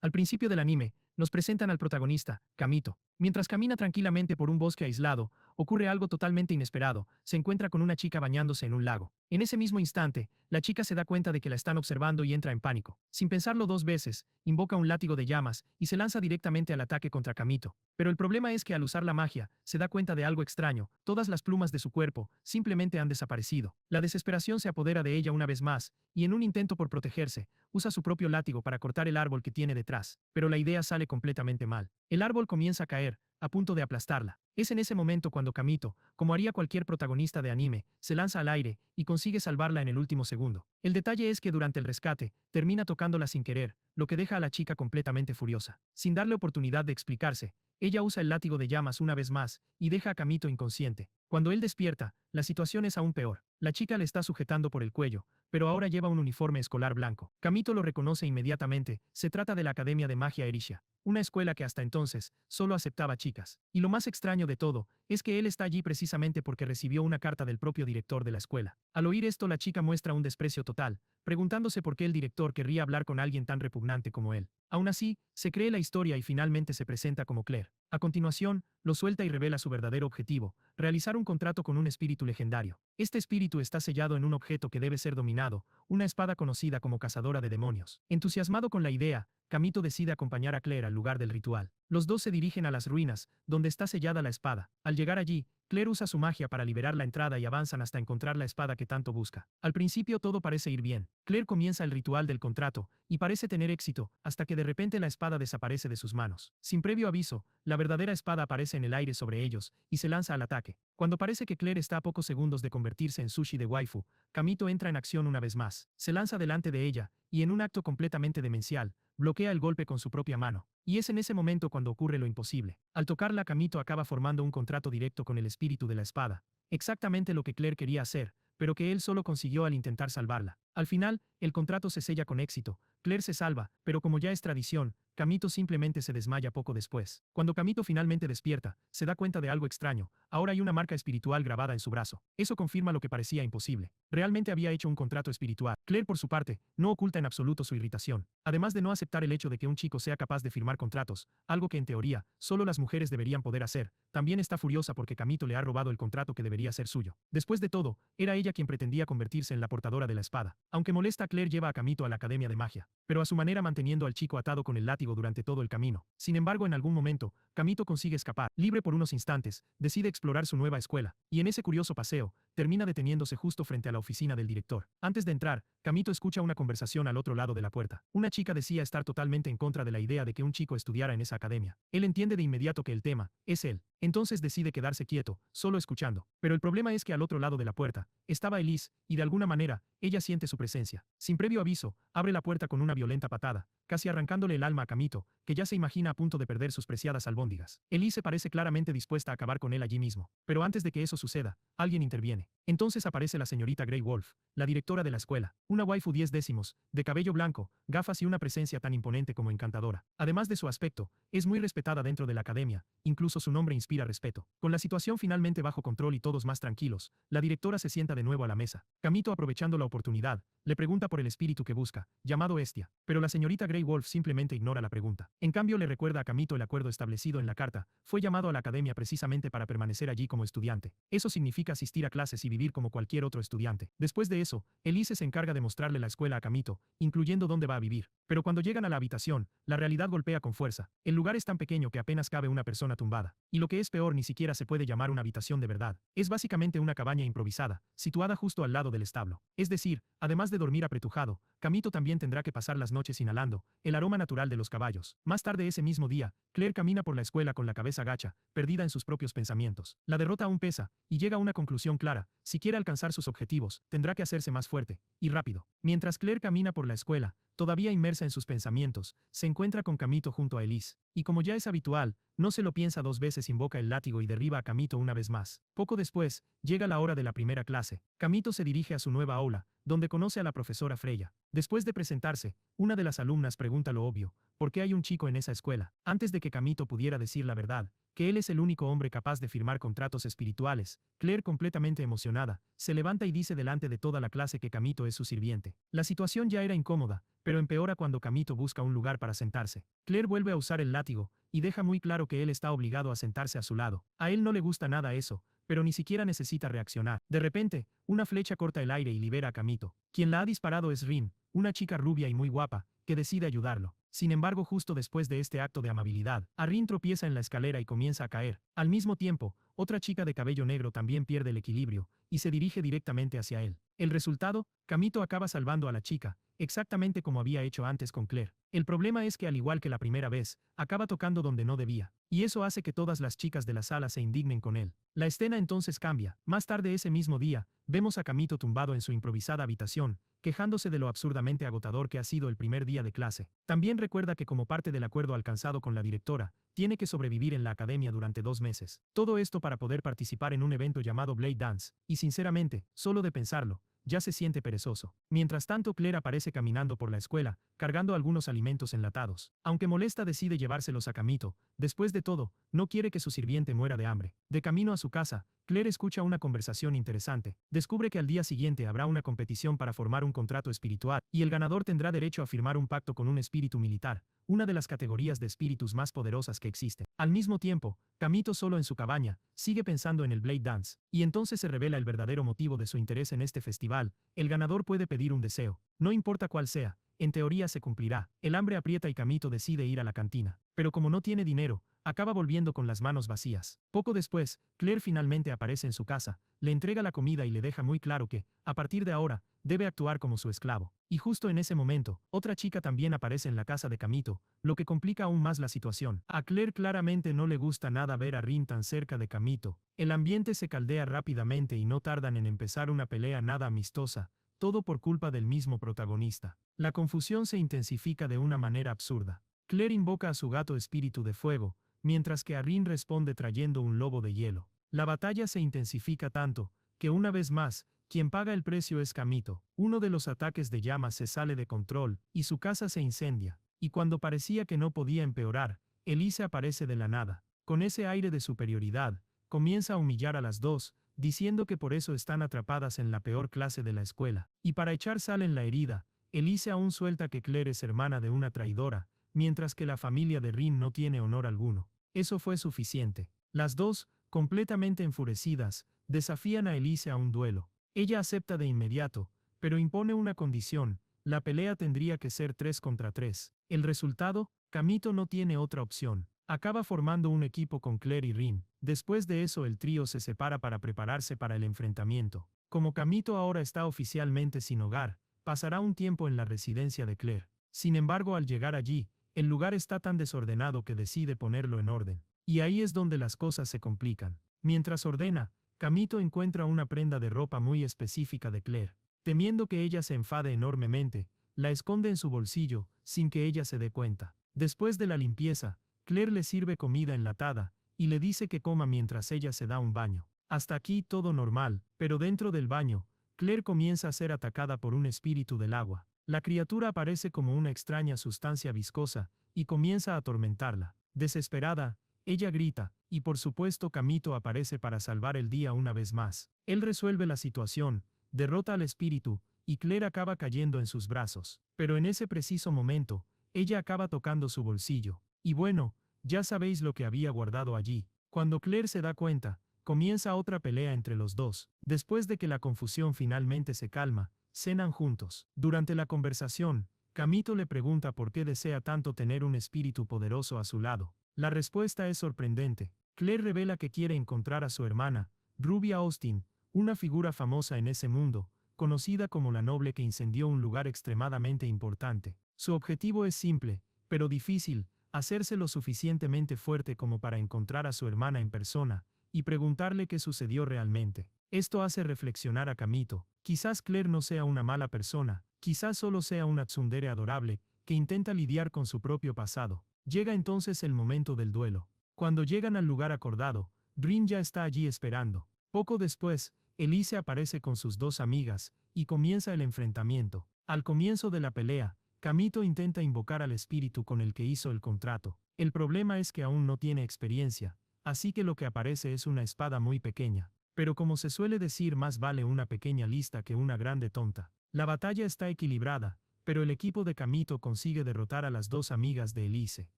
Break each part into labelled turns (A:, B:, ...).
A: Al principio del anime, nos presentan al protagonista, Kamito. Mientras camina tranquilamente por un bosque aislado, ocurre algo totalmente inesperado, se encuentra con una chica bañándose en un lago. En ese mismo instante, la chica se da cuenta de que la están observando y entra en pánico. Sin pensarlo dos veces, invoca un látigo de llamas y se lanza directamente al ataque contra Kamito. Pero el problema es que al usar la magia, se da cuenta de algo extraño, todas las plumas de su cuerpo simplemente han desaparecido. La desesperación se apodera de ella una vez más, y en un intento por protegerse, usa su propio látigo para cortar el árbol que tiene detrás. Pero la idea sale completamente mal. El árbol comienza a caer, a punto de aplastarla. Es en ese momento cuando Kamito, como haría cualquier protagonista de anime, se lanza al aire y consigue salvarla en el último segundo. El detalle es que durante el rescate, termina tocándola sin querer, lo que deja a la chica completamente furiosa. Sin darle oportunidad de explicarse, ella usa el látigo de llamas una vez más y deja a Kamito inconsciente. Cuando él despierta, la situación es aún peor. La chica le está sujetando por el cuello, pero ahora lleva un uniforme escolar blanco. Kamito lo reconoce inmediatamente, se trata de la Academia de Magia Erisha, una escuela que hasta entonces solo aceptaba chicas. Y lo más extraño de todo, es que él está allí precisamente porque recibió una carta del propio director de la escuela. Al oír esto la chica muestra un desprecio total, preguntándose por qué el director querría hablar con alguien tan repugnante como él. Aún así, se cree la historia y finalmente se presenta como Claire. A continuación, lo suelta y revela su verdadero objetivo, realizar un contrato con un espíritu legendario. Este espíritu está sellado en un objeto que debe ser dominado, una espada conocida como cazadora de demonios. Entusiasmado con la idea, Kamito decide acompañar a Claire al lugar del ritual. Los dos se dirigen a las ruinas, donde está sellada la espada. Al llegar allí, Claire usa su magia para liberar la entrada y avanzan hasta encontrar la espada que tanto busca. Al principio todo parece ir bien. Claire comienza el ritual del contrato, y parece tener éxito, hasta que de repente la espada desaparece de sus manos. Sin previo aviso, la verdadera espada aparece en el aire sobre ellos, y se lanza al ataque. Cuando parece que Claire está a pocos segundos de convertirse en sushi de waifu, Kamito entra en acción una vez más. Se lanza delante de ella, y en un acto completamente demencial, bloquea el golpe con su propia mano. Y es en ese momento cuando ocurre lo imposible. Al tocarla, Kamito acaba formando un contrato directo con el espíritu de la espada. Exactamente lo que Claire quería hacer, pero que él solo consiguió al intentar salvarla. Al final, el contrato se sella con éxito. Claire se salva, pero como ya es tradición, Kamito simplemente se desmaya poco después. Cuando Kamito finalmente despierta, se da cuenta de algo extraño. Ahora hay una marca espiritual grabada en su brazo. Eso confirma lo que parecía imposible. Realmente había hecho un contrato espiritual. Claire, por su parte, no oculta en absoluto su irritación. Además de no aceptar el hecho de que un chico sea capaz de firmar contratos, algo que en teoría, solo las mujeres deberían poder hacer, también está furiosa porque Kamito le ha robado el contrato que debería ser suyo. Después de todo, era ella quien pretendía convertirse en la portadora de la espada. Aunque molesta, Claire lleva a Kamito a la Academia de Magia, pero a su manera manteniendo al chico atado con el látigo durante todo el camino. Sin embargo, en algún momento, Kamito consigue escapar. Libre por unos instantes, decide explorar su nueva escuela, y en ese curioso paseo, termina deteniéndose justo frente a la oficina del director. Antes de entrar, Kamito escucha una conversación al otro lado de la puerta. Una chica decía estar totalmente en contra de la idea de que un chico estudiara en esa academia. Él entiende de inmediato que el tema es él. Entonces decide quedarse quieto, solo escuchando. Pero el problema es que al otro lado de la puerta, estaba Elise, y de alguna manera, ella siente su presencia. Sin previo aviso, abre la puerta con una violenta patada, casi arrancándole el alma a Kamito, que ya se imagina a punto de perder sus preciadas albóndigas. Elise parece claramente dispuesta a acabar con él allí mismo. Pero antes de que eso suceda, alguien interviene. Entonces aparece la señorita Grey Wolf, la directora de la escuela, una waifu 10 décimos, de cabello blanco, gafas y una presencia tan imponente como encantadora. Además de su aspecto, es muy respetada dentro de la academia, incluso su nombre inspira respeto. Con la situación finalmente bajo control y todos más tranquilos, la directora se sienta de nuevo a la mesa. Kamito, aprovechando la oportunidad, le pregunta por el espíritu que busca, llamado Estia, pero la señorita Grey Wolf simplemente ignora la pregunta. En cambio, le recuerda a Kamito el acuerdo establecido en la carta: fue llamado a la academia precisamente para permanecer allí como estudiante. Eso significa asistir a clases y vivir como cualquier otro estudiante. Después de eso, Elise se encarga de mostrarle la escuela a Kamito, incluyendo dónde va a vivir. Pero cuando llegan a la habitación, la realidad golpea con fuerza. El lugar es tan pequeño que apenas cabe una persona tumbada. Y lo que es peor, ni siquiera se puede llamar una habitación de verdad. Es básicamente una cabaña improvisada, situada justo al lado del establo. Es decir, además de dormir apretujado, Kamito también tendrá que pasar las noches inhalando el aroma natural de los caballos. Más tarde ese mismo día, Claire camina por la escuela con la cabeza gacha, perdida en sus propios pensamientos. La derrota aún pesa, y llega a una conclusión clara: si quiere alcanzar sus objetivos, tendrá que hacerse más fuerte y rápido. Mientras Claire camina por la escuela, todavía inmersa en sus pensamientos, se encuentra con Kamito junto a Elise, y como ya es habitual, no se lo piensa dos veces, invoca el látigo y derriba a Kamito una vez más. Poco después, llega la hora de la primera clase. Kamito se dirige a su nueva aula, donde conoce a la profesora Freya. Después de presentarse, una de las alumnas pregunta lo obvio: ¿por qué hay un chico en esa escuela? Antes de que Kamito pudiera decir la verdad, que él es el único hombre capaz de firmar contratos espirituales. Claire, completamente emocionada, se levanta y dice delante de toda la clase que Kamito es su sirviente. La situación ya era incómoda, pero empeora cuando Kamito busca un lugar para sentarse. Claire vuelve a usar el látigo, y deja muy claro que él está obligado a sentarse a su lado. A él no le gusta nada eso, pero ni siquiera necesita reaccionar. De repente, una flecha corta el aire y libera a Kamito. Quien la ha disparado es Rin, una chica rubia y muy guapa, que decide ayudarlo. Sin embargo, justo después de este acto de amabilidad, Rin tropieza en la escalera y comienza a caer. Al mismo tiempo, otra chica de cabello negro también pierde el equilibrio, y se dirige directamente hacia él. El resultado, Kamito acaba salvando a la chica, exactamente como había hecho antes con Claire. El problema es que al igual que la primera vez, acaba tocando donde no debía, y eso hace que todas las chicas de la sala se indignen con él. La escena entonces cambia. Más tarde ese mismo día, vemos a Kamito tumbado en su improvisada habitación, quejándose de lo absurdamente agotador que ha sido el primer día de clase. También recuerda que como parte del acuerdo alcanzado con la directora, tiene que sobrevivir en la academia durante 2 meses. Todo esto para poder participar en un evento llamado Blade Dance, y sinceramente, solo de pensarlo, ya se siente perezoso. Mientras tanto, Claire aparece caminando por la escuela, cargando algunos alimentos enlatados. Aunque molesta, decide llevárselos a Kamito. Después de todo, no quiere que su sirviente muera de hambre. De camino a su casa, Claire escucha una conversación interesante. Descubre que al día siguiente habrá una competición para formar un contrato espiritual, y el ganador tendrá derecho a firmar un pacto con un espíritu militar, una de las categorías de espíritus más poderosas que existen. Al mismo tiempo, Kamito, solo en su cabaña, sigue pensando en el Blade Dance, y entonces se revela el verdadero motivo de su interés en este festival. El ganador puede pedir un deseo, no importa cuál sea, en teoría se cumplirá. El hambre aprieta y Kamito decide ir a la cantina, pero como no tiene dinero, acaba volviendo con las manos vacías. Poco después, Claire finalmente aparece en su casa, le entrega la comida y le deja muy claro que, a partir de ahora, debe actuar como su esclavo. Y justo en ese momento, otra chica también aparece en la casa de Kamito, lo que complica aún más la situación. A Claire claramente no le gusta nada ver a Rin tan cerca de Kamito. El ambiente se caldea rápidamente y no tardan en empezar una pelea nada amistosa, todo por culpa del mismo protagonista. La confusión se intensifica de una manera absurda. Claire invoca a su gato espíritu de fuego, mientras que Rin responde trayendo un lobo de hielo. La batalla se intensifica tanto, que una vez más, quien paga el precio es Kamito. Uno de los ataques de llamas se sale de control, y su casa se incendia. Y cuando parecía que no podía empeorar, Elise aparece de la nada. Con ese aire de superioridad, comienza a humillar a las dos, diciendo que por eso están atrapadas en la peor clase de la escuela. Y para echar sal en la herida, Elise aún suelta que Claire es hermana de una traidora, mientras que la familia de Rin no tiene honor alguno. Eso fue suficiente. Las dos, completamente enfurecidas, desafían a Elise a un duelo. Ella acepta de inmediato, pero impone una condición: la pelea tendría que ser 3 contra 3. El resultado, Kamito no tiene otra opción. Acaba formando un equipo con Claire y Rin. Después de eso el trío se separa para prepararse para el enfrentamiento. Como Kamito ahora está oficialmente sin hogar, pasará un tiempo en la residencia de Claire. Sin embargo, al llegar allí, el lugar está tan desordenado que decide ponerlo en orden. Y ahí es donde las cosas se complican. Mientras ordena, Kamito encuentra una prenda de ropa muy específica de Claire. Temiendo que ella se enfade enormemente, la esconde en su bolsillo, sin que ella se dé cuenta. Después de la limpieza, Claire le sirve comida enlatada, y le dice que coma mientras ella se da un baño. Hasta aquí todo normal, pero dentro del baño, Claire comienza a ser atacada por un espíritu del agua. La criatura aparece como una extraña sustancia viscosa, y comienza a atormentarla. Desesperada, ella grita, y por supuesto Kamito aparece para salvar el día una vez más. Él resuelve la situación, derrota al espíritu, y Claire acaba cayendo en sus brazos. Pero en ese preciso momento, ella acaba tocando su bolsillo. Y bueno, ya sabéis lo que había guardado allí. Cuando Claire se da cuenta, comienza otra pelea entre los dos. Después de que la confusión finalmente se calma, cenan juntos. Durante la conversación, Kamito le pregunta por qué desea tanto tener un espíritu poderoso a su lado. La respuesta es sorprendente. Claire revela que quiere encontrar a su hermana, Ruby Austin, una figura famosa en ese mundo, conocida como la noble que incendió un lugar extremadamente importante. Su objetivo es simple, pero difícil: hacerse lo suficientemente fuerte como para encontrar a su hermana en persona, y preguntarle qué sucedió realmente. Esto hace reflexionar a Kamito. Quizás Claire no sea una mala persona, quizás solo sea una tsundere adorable, que intenta lidiar con su propio pasado. Llega entonces el momento del duelo. Cuando llegan al lugar acordado, Rin ya está allí esperando. Poco después, Elise aparece con sus dos amigas, y comienza el enfrentamiento. Al comienzo de la pelea, Kamito intenta invocar al espíritu con el que hizo el contrato. El problema es que aún no tiene experiencia, así que lo que aparece es una espada muy pequeña. Pero como se suele decir, más vale una pequeña lista que una grande tonta. La batalla está equilibrada, pero el equipo de Kamito consigue derrotar a las dos amigas de Elise.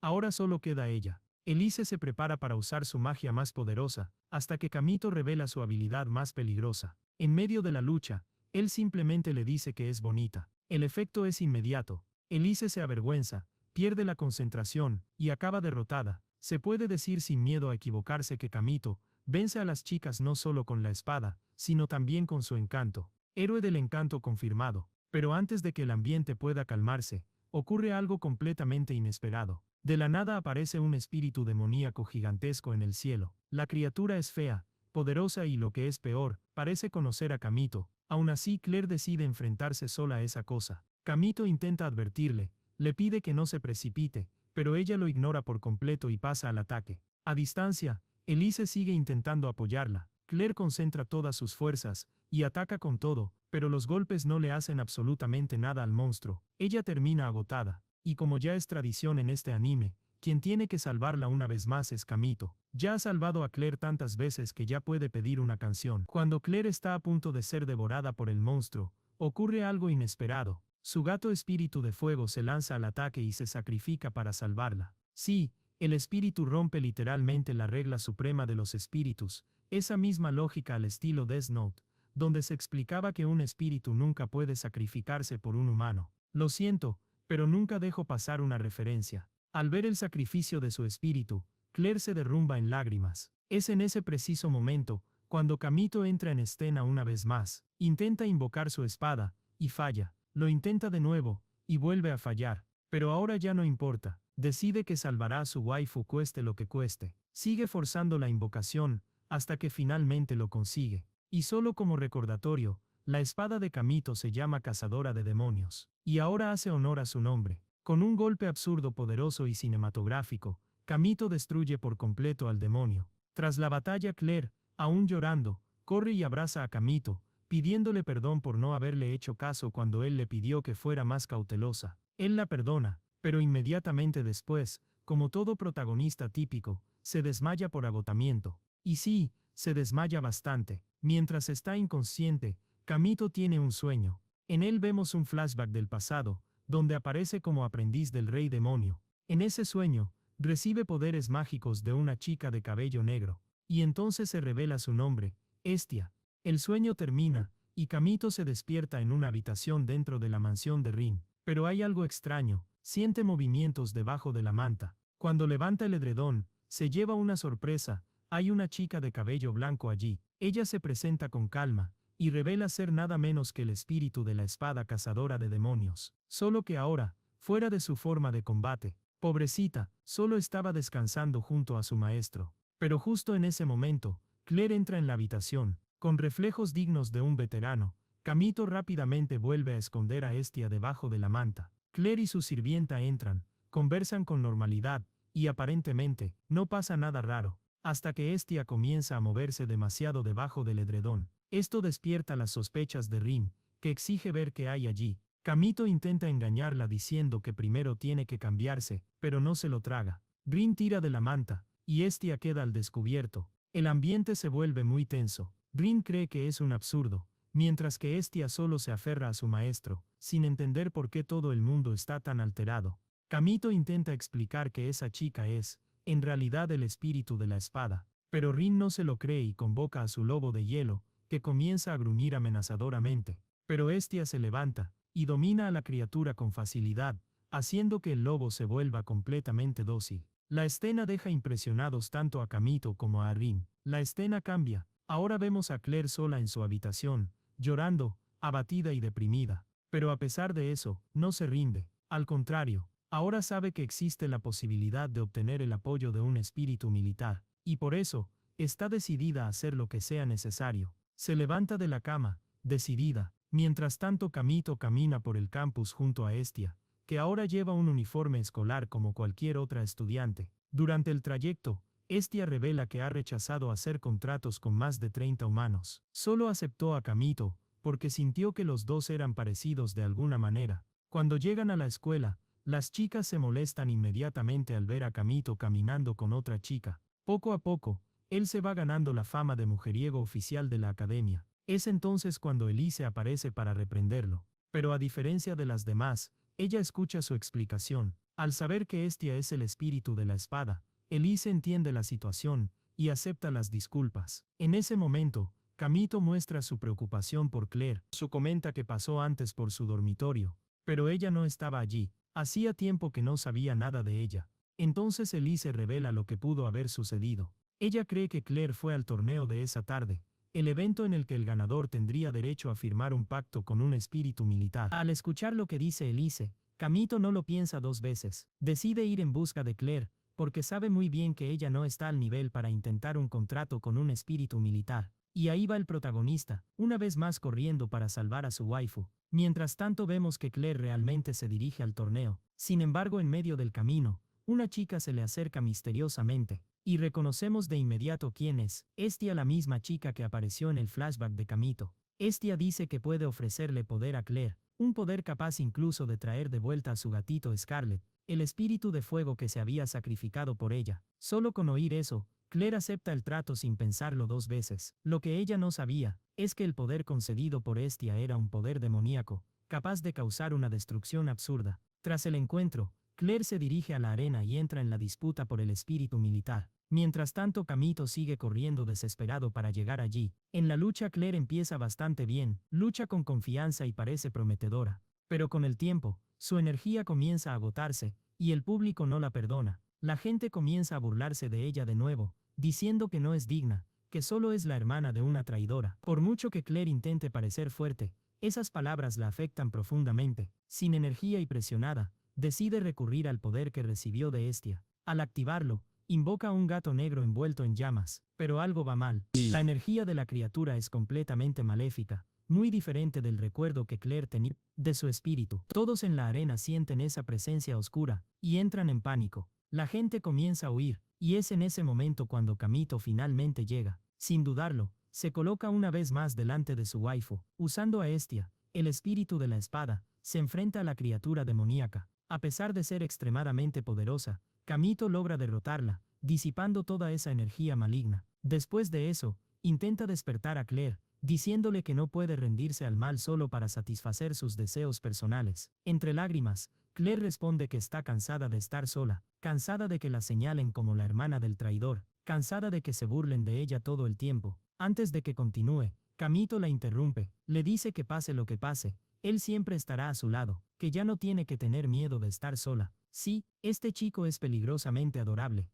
A: Ahora solo queda ella. Elise se prepara para usar su magia más poderosa, hasta que Kamito revela su habilidad más peligrosa. En medio de la lucha, él simplemente le dice que es bonita. El efecto es inmediato. Elise se avergüenza, pierde la concentración, y acaba derrotada. Se puede decir sin miedo a equivocarse que Kamito vence a las chicas no solo con la espada, sino también con su encanto. Héroe del encanto confirmado. Pero antes de que el ambiente pueda calmarse, ocurre algo completamente inesperado. De la nada aparece un espíritu demoníaco gigantesco en el cielo. La criatura es fea, poderosa y, lo que es peor, parece conocer a Kamito. Aún así, Claire decide enfrentarse sola a esa cosa. Kamito intenta advertirle, le pide que no se precipite, pero ella lo ignora por completo y pasa al ataque. A distancia, Elise sigue intentando apoyarla. Claire concentra todas sus fuerzas y ataca con todo, pero los golpes no le hacen absolutamente nada al monstruo. Ella termina agotada, y como ya es tradición en este anime, quien tiene que salvarla una vez más es Kamito. Ya ha salvado a Claire tantas veces que ya puede pedir una canción. Cuando Claire está a punto de ser devorada por el monstruo, ocurre algo inesperado. Su gato espíritu de fuego se lanza al ataque y se sacrifica para salvarla. Sí, el espíritu rompe literalmente la regla suprema de los espíritus, esa misma lógica al estilo Death Note, donde se explicaba que un espíritu nunca puede sacrificarse por un humano. Lo siento, pero nunca dejo pasar una referencia. Al ver el sacrificio de su espíritu, Claire se derrumba en lágrimas. Es en ese preciso momento, cuando Kamito entra en escena una vez más. Intenta invocar su espada, y falla. Lo intenta de nuevo, y vuelve a fallar. Pero ahora ya no importa. Decide que salvará a su waifu cueste lo que cueste. Sigue forzando la invocación, hasta que finalmente lo consigue. Y solo como recordatorio, la espada de Kamito se llama Cazadora de Demonios. Y ahora hace honor a su nombre. Con un golpe absurdo, poderoso y cinematográfico, Kamito destruye por completo al demonio. Tras la batalla, Claire, aún llorando, corre y abraza a Kamito, pidiéndole perdón por no haberle hecho caso cuando él le pidió que fuera más cautelosa. Él la perdona, pero inmediatamente después, como todo protagonista típico, se desmaya por agotamiento. Y sí, se desmaya bastante. Mientras está inconsciente, Kamito tiene un sueño. En él vemos un flashback del pasado, donde aparece como aprendiz del rey demonio. En ese sueño, recibe poderes mágicos de una chica de cabello negro, y entonces se revela su nombre, Estia. El sueño termina, y Kamito se despierta en una habitación dentro de la mansión de Rin. Pero hay algo extraño, siente movimientos debajo de la manta. Cuando levanta el edredón, se lleva una sorpresa. Hay una chica de cabello blanco allí. Ella se presenta con calma, y revela ser nada menos que el espíritu de la espada cazadora de demonios. Solo que ahora, fuera de su forma de combate. Pobrecita, solo estaba descansando junto a su maestro. Pero justo en ese momento, Claire entra en la habitación, con reflejos dignos de un veterano. Kamito rápidamente vuelve a esconder a Estia debajo de la manta. Claire y su sirvienta entran, conversan con normalidad, y aparentemente, no pasa nada raro, hasta que Estia comienza a moverse demasiado debajo del edredón. Esto despierta las sospechas de Rin, que exige ver qué hay allí. Kamito intenta engañarla diciendo que primero tiene que cambiarse, pero no se lo traga. Rin tira de la manta, y Estia queda al descubierto. El ambiente se vuelve muy tenso. Rin cree que es un absurdo, mientras que Estia solo se aferra a su maestro, sin entender por qué todo el mundo está tan alterado. Kamito intenta explicar que esa chica es, en realidad, el espíritu de la espada, pero Rin no se lo cree y convoca a su lobo de hielo, que comienza a gruñir amenazadoramente. Pero Estia se levanta, y domina a la criatura con facilidad, haciendo que el lobo se vuelva completamente dócil. La escena deja impresionados tanto a Kamito como a Rin. La escena cambia. Ahora vemos a Claire sola en su habitación, llorando, abatida y deprimida. Pero a pesar de eso, no se rinde. Al contrario, ahora sabe que existe la posibilidad de obtener el apoyo de un espíritu militar, y por eso, está decidida a hacer lo que sea necesario. Se levanta de la cama, decidida. Mientras tanto, Kamito camina por el campus junto a Estia, que ahora lleva un uniforme escolar como cualquier otra estudiante. Durante el trayecto, Estia revela que ha rechazado hacer contratos con más de 30 humanos. Solo aceptó a Kamito, porque sintió que los dos eran parecidos de alguna manera. Cuando llegan a la escuela, las chicas se molestan inmediatamente al ver a Kamito caminando con otra chica. Poco a poco, él se va ganando la fama de mujeriego oficial de la academia. Es entonces cuando Elise aparece para reprenderlo. Pero a diferencia de las demás, ella escucha su explicación. Al saber que Hestia es el espíritu de la espada, Elise entiende la situación y acepta las disculpas. En ese momento, Camito muestra su preocupación por Claire. Su comenta que pasó antes por su dormitorio, pero ella no estaba allí. Hacía tiempo que no sabía nada de ella. Entonces Elise revela lo que pudo haber sucedido. Ella cree que Claire fue al torneo de esa tarde, el evento en el que el ganador tendría derecho a firmar un pacto con un espíritu militar. Al escuchar lo que dice Elise, Camito no lo piensa dos veces. Decide ir en busca de Claire, porque sabe muy bien que ella no está al nivel para intentar un contrato con un espíritu militar. Y ahí va el protagonista, una vez más corriendo para salvar a su waifu. Mientras tanto vemos que Claire realmente se dirige al torneo. Sin embargo, en medio del camino, una chica se le acerca misteriosamente, y reconocemos de inmediato quién es. Estia, la misma chica que apareció en el flashback de Camito. Estia dice que puede ofrecerle poder a Claire, un poder capaz incluso de traer de vuelta a su gatito Scarlet, el espíritu de fuego que se había sacrificado por ella. Solo con oír eso, Claire acepta el trato sin pensarlo dos veces. Lo que ella no sabía, es que el poder concedido por Estia era un poder demoníaco, capaz de causar una destrucción absurda. Tras el encuentro, Claire se dirige a la arena y entra en la disputa por el espíritu militar. Mientras tanto, Camito sigue corriendo desesperado para llegar allí. En la lucha Claire empieza bastante bien, lucha con confianza y parece prometedora. Pero con el tiempo, su energía comienza a agotarse, y el público no la perdona. La gente comienza a burlarse de ella de nuevo, diciendo que no es digna, que solo es la hermana de una traidora. Por mucho que Claire intente parecer fuerte, esas palabras la afectan profundamente. Sin energía y presionada, decide recurrir al poder que recibió de Hestia. Al activarlo, invoca a un gato negro envuelto en llamas, pero algo va mal. La energía de la criatura es completamente maléfica, muy diferente del recuerdo que Claire tenía de su espíritu. Todos en la arena sienten esa presencia oscura, y entran en pánico. La gente comienza a huir, y es en ese momento cuando Camito finalmente llega. Sin dudarlo, se coloca una vez más delante de su waifu. Usando a Hestia, el espíritu de la espada, se enfrenta a la criatura demoníaca. A pesar de ser extremadamente poderosa, Camito logra derrotarla, disipando toda esa energía maligna. Después de eso, intenta despertar a Claire, diciéndole que no puede rendirse al mal solo para satisfacer sus deseos personales. Entre lágrimas, Claire responde que está cansada de estar sola, cansada de que la señalen como la hermana del traidor, cansada de que se burlen de ella todo el tiempo. Antes de que continúe, Camito la interrumpe, le dice que pase lo que pase, él siempre estará a su lado, que ya no tiene que tener miedo de estar sola. Sí, este chico es peligrosamente adorable.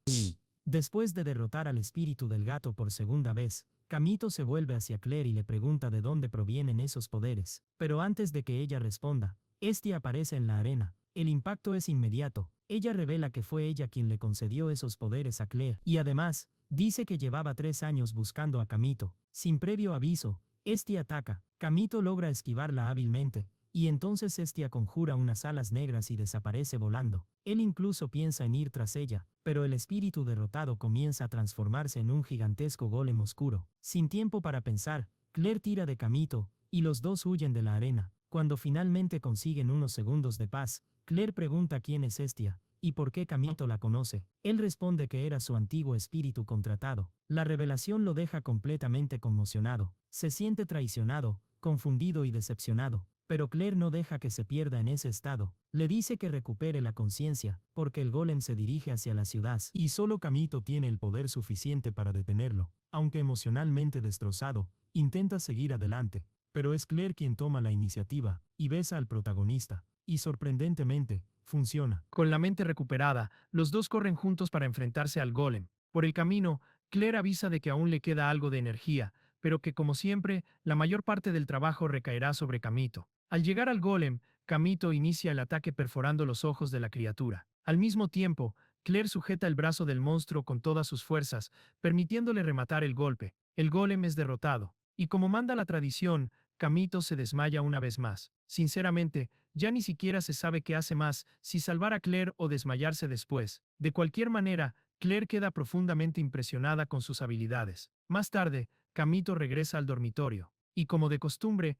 A: Después de derrotar al espíritu del gato por segunda vez, Camito se vuelve hacia Claire y le pregunta de dónde provienen esos poderes. Pero antes de que ella responda, este aparece en la arena. El impacto es inmediato. Ella revela que fue ella quien le concedió esos poderes a Claire. Y además, dice que llevaba 3 años buscando a Camito. Sin previo aviso, este ataca. Camito logra esquivarla hábilmente, y entonces Hestia conjura unas alas negras y desaparece volando. Él incluso piensa en ir tras ella, pero el espíritu derrotado comienza a transformarse en un gigantesco golem oscuro. Sin tiempo para pensar, Claire tira de Camito, y los dos huyen de la arena. Cuando finalmente consiguen unos segundos de paz, Claire pregunta quién es Hestia, y por qué Camito la conoce. Él responde que era su antiguo espíritu contratado. La revelación lo deja completamente conmocionado. Se siente traicionado, confundido y decepcionado. Pero Claire no deja que se pierda en ese estado. Le dice que recupere la conciencia, porque el golem se dirige hacia la ciudad. Y solo Camito tiene el poder suficiente para detenerlo. Aunque emocionalmente destrozado, intenta seguir adelante. Pero es Claire quien toma la iniciativa, y besa al protagonista. Y sorprendentemente, funciona. Con la mente recuperada, los dos corren juntos para enfrentarse al golem. Por el camino, Claire avisa de que aún le queda algo de energía, pero que como siempre, la mayor parte del trabajo recaerá sobre Camito. Al llegar al golem, Camito inicia el ataque perforando los ojos de la criatura. Al mismo tiempo, Claire sujeta el brazo del monstruo con todas sus fuerzas, permitiéndole rematar el golpe. El golem es derrotado. Y como manda la tradición, Camito se desmaya una vez más. Sinceramente, ya ni siquiera se sabe qué hace más, si salvar a Claire o desmayarse después. De cualquier manera, Claire queda profundamente impresionada con sus habilidades. Más tarde, Camito regresa al dormitorio. Y como de costumbre,